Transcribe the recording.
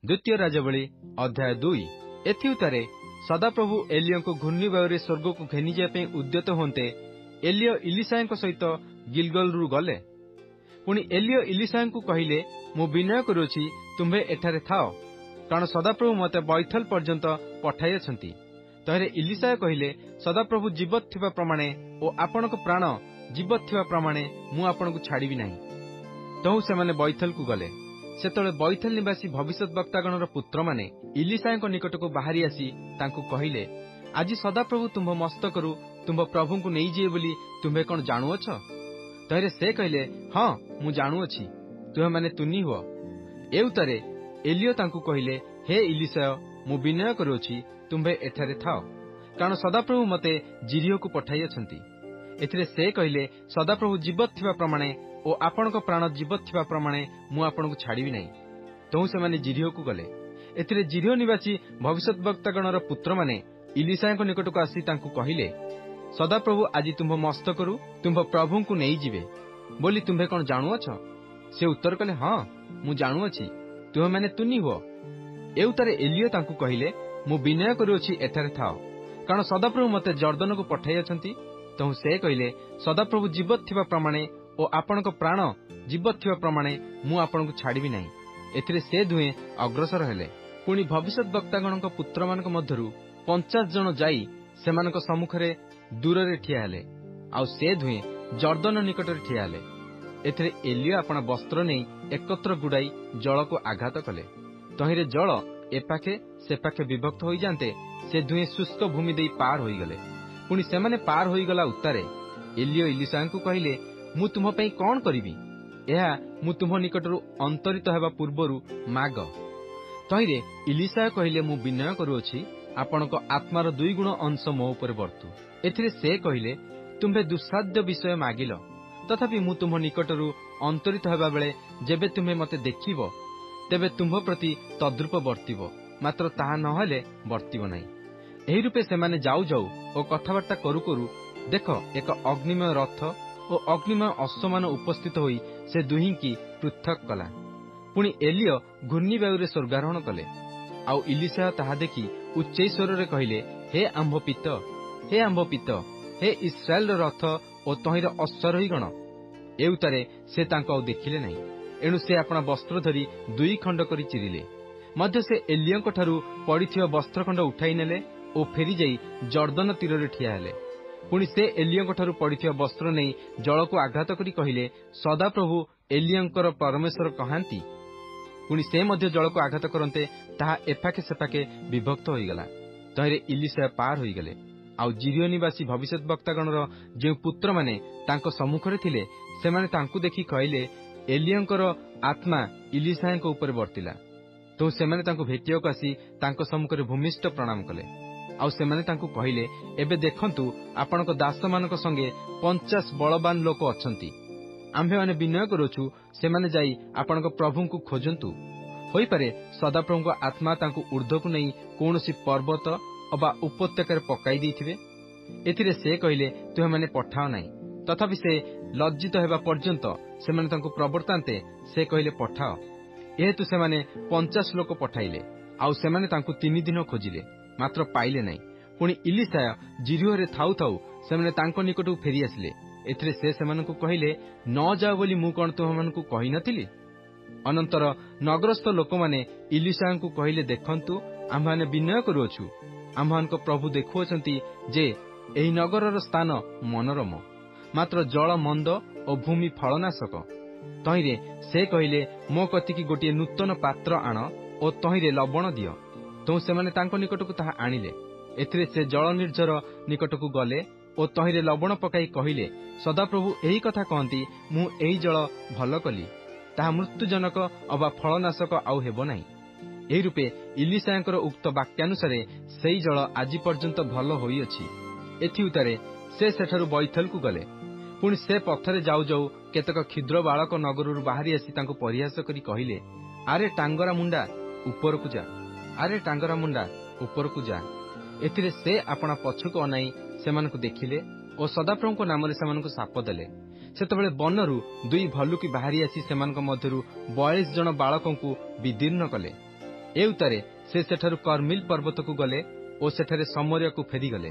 द्वितीय राजावली अध्याय 2। एथिउतारे सदाप्रभु एलियों घूर्णिवायु स्वर्ग को घेनिजापे उद्यत होते एलियो इलिसाओं सहित गिलगलरू गले। पुणी एलियो इलिसाओं कहले, मु विनय करुछि तुम्भे एठारे थाओ, कारण सदाप्रभु मते बैथल पर्यंत पठाई अछंती। तहरे इलिसाय कहले, सदाप्रभु जीवत थिबा प्रमाणे ओ आपणक प्राण जीवत थिबा प्रमाणे मु आपणकु छाड़िबि नाही। तहु सेमाने बैथल को गले। सेतळे बैथल निवासी भविष्यत वक्तागणर पुत्र माने इलिसायଙ୍କ निकटको बाहरी आसी तांकु कहिले, आज सदाप्रभु तुम्भ मस्तकरू तुम्भ प्रभुଙ୍କୁ नेइजिए बोली तुम्भे कोन जानुअछ? तहरे से कहले, हां मु जानुअछि, तुहे माने तुनी हुओ। एउतारे एलियो तांकु कहिले, हे इलिसाय, मु विनय करुछि तुम्भे एठारे थाओ, कारण सदाप्रभु मते जिरियोकु पठाई अछंती। एथिरे से कहले, सदाप्रभु जीवत थिबा प्रमाणे ओ आपणक प्राण जीवत थिबा प्रमाणे मु आपणकु छाड़िबि नाही। तहु सेमाने जिरियोकु गले। एथिरे जिरियो निवासी भविष्यत वक्तागणर पुत्र माने इलिसायଙ୍କ निकटको आसी तांकु कहिले, सदाप्रभु आज तुम्भ मस्तकरू तुम्भ प्रभुଙ୍କୁ नेइजिबे बोली तुम्भे कोन जानुअछ? से उत्तर कले, हां मु जानुअछि, तुहे माने तुनी हुओ। एउतारे एलियो तांकु कहिले, मु विनय करुछि एठारे थाओ, कारण सदाप्रभु मते जर्दनको पठाई अछंती। तहु से कहले, सदाप्रभु जीवत थिबा प्रमाणे ओ आपणक प्राण जीवत थिबा प्रमाणे मु आपणकु छाड़िबि नाही। एथिरे से दुहे अग्रसर हेले। पुणी भविष्यत वक्तागणक पुत्रमानक मध्यरु 50 जन जाई सेमानक सम्मुखरे दूररे ठिया हेले, आउ से दुहे जर्दन निकटरे ठिया हेले। एथिरे एलियो आपणा वस्त्र नेई एकत्र गुडाई जलको आघात कले। तहिरे जल एपाखे सेपाखे विभक्त होई जान्ते से दुहे शुष्क भूमि देई पार होई गले। पुणी सेमाने पार होई गला उत्तारे एलियो इलिसाଙ୍କୁ कहिले, मु तुम पई कोन करिबि? एहा मु तुम निकटरू अंतरित हेबा पूर्वरु माग। तहिरे इलिसा कहिले, मु विनय करुछि आपणक आत्मार 2 गुण अंश मो उपरे बर्तु। एथिरे से कहिले, तुम्भे दुस्साध्य विषय मागिल, तथापि मु तुम निकटरू अंतरित हेबा बेले जेबे तुम्हे मते देखिबो तेबे तुम्भ प्रति तद्रूप बर्तिबो, मात्र ताहा नहेले बर्तिबो नाही। एही रूपे सेमाने जाऊ जाऊ ओ कथाबार्ता करू करू देख एक अग्निमय रथ ओ अग्निमय अश्वमान उपस्थित होई से दुहिंकी पृथक कला। पुणी एलियो घूर्णिवायुरे स्वर्गारोहण कले। आउ इलिसा ताहा देखि उच्च स्वରରେ कहिले, हे आम्भ पित, हे आम्भ पित, हे इस्राएल रथ ओ तहिर अश्वारोहीगण। एउतारे से तांको देखिले नाही। एणु से आपणा वस्त्र धरी 2 खंड करी चिरिले। मध्य से एलियोंक ठारू पड़िथिबा वस्त्रखंड उठाई नेले ओ फेरी जाई जर्दन तीରରେ ठिया हेले। पुणी से एलियोंक ठारू पड़िथिबा वस्त्र नेई जलको आघात करी कहिले, सदाप्रभु एलियोंकर परमेश्वर कहांती। पुणी से मध्य जलको आघात करन्ते ताहा एपाखे सेपाखे विभक्त होईगला। तहिरे इलिसा पार होईगले। आउ जिरियो निवासी भविष्यत वक्तागणर जे पुत्र माने तांको सम्मुखरे थिले सेमाने तांकु देखि कहिले, एलियोंकर आत्मा इलिसाଙ୍କ उपरे बर्तिला। तो सेमाने तांकु भेटियोक आसी तांको सम्मुखरे भूमिष्ठ प्रणाम कले। आउ सेमाने तांकु कहिले, एबे देखंतु आपणक दासमानक संगे 50 बलवान लोक अछंती। आम्भे माने विनय करूछु सेमाने जाई आपणक प्रभुଙ୍କୁ खोजंतु। होई पारे सदाप्रभुଙ୍କ आत्मा तांकु ऊर्ध्वकु नै कोनोसी पर्वत अबा उपत्यकार पकाई दैथिबे। एथिरे से कहिले, तुहे माने पठाओ नाही। तथापि से लज्जित हेबा पर्यंत सेमाने तांकु प्रवर्तान्ते से कहिले, पठाओ। एहेतु सेमाने 50 लोक पठाइले। आउ सेमाने तांकु 3 दिन खोजिले, मात्र पाइले नाही। पुणी इलिसा जिरियोरे थाउ थाउ सेमाने तांको निकटକୁ फेरी आसिले। एथिरे से सेमानकु कहिले, न जाओ बोली मु कोन तुममानकु कहि नथिली? अनंतर नगरस्थ लोकमाने इलिसाଙ୍କୁ कहिले, देखंतु आम्हाने विनय करूछु, आम्हानक प्रभु देखुअछंती जे एही नगरर स्थान मनोरम, मात्र जल मंद ओ भूमि फलनाशक। तहिरे से कहिले, मो कतिकी गोटे नूतन पात्र आण ओ तहिरे लवण दियो। तो सेमाने तांको निकटକୁ ताहा आनिले। एथिरे से जल निर्झर निकटକୁ गले ओ तहिरे लवण पकाई कहिले, सदाप्रभु एही कथा कहंती, मु एही जल भल कली, ताहा मृत्युजनक अबा फलनाशक आउ हेबो नाही। एही रूपे इलिसाଙ୍କର उक्त वाक्यानुसारे सेही जल आजि पर्यंत भल होई अछि। एथि उतारे से सेठारु बैथलकु गले। पुणी से पथरे जाऊ जाऊ केतक क्षुद्र बालक नगरରୁ बाहरी आसी तांको परिहास करी कहिले, आरे टांगरा मुंडा उपरकु जा, आरे टांगरा मुंडा उपरकु जा। एथिरे से आपणा पछुको अनाई सेमानकु देखिले ओ सदाप्रभुଙ୍କ नामरे सेमानकु साप देले। सेतबेले बनरू 2 भल्लुकी बाहरी आसी सेमानक मध्यरु 42 जन बालकंकु विदीर्ण कले। ଏ ଉତ୍ତାରେ ସେ ସେଠାରୁ କର୍ମିଲ ପର୍ବତକୁ ଗଲେ ଓ ସେଠାରେ ସମରିୟାକୁ ଫେରିଗଲେ।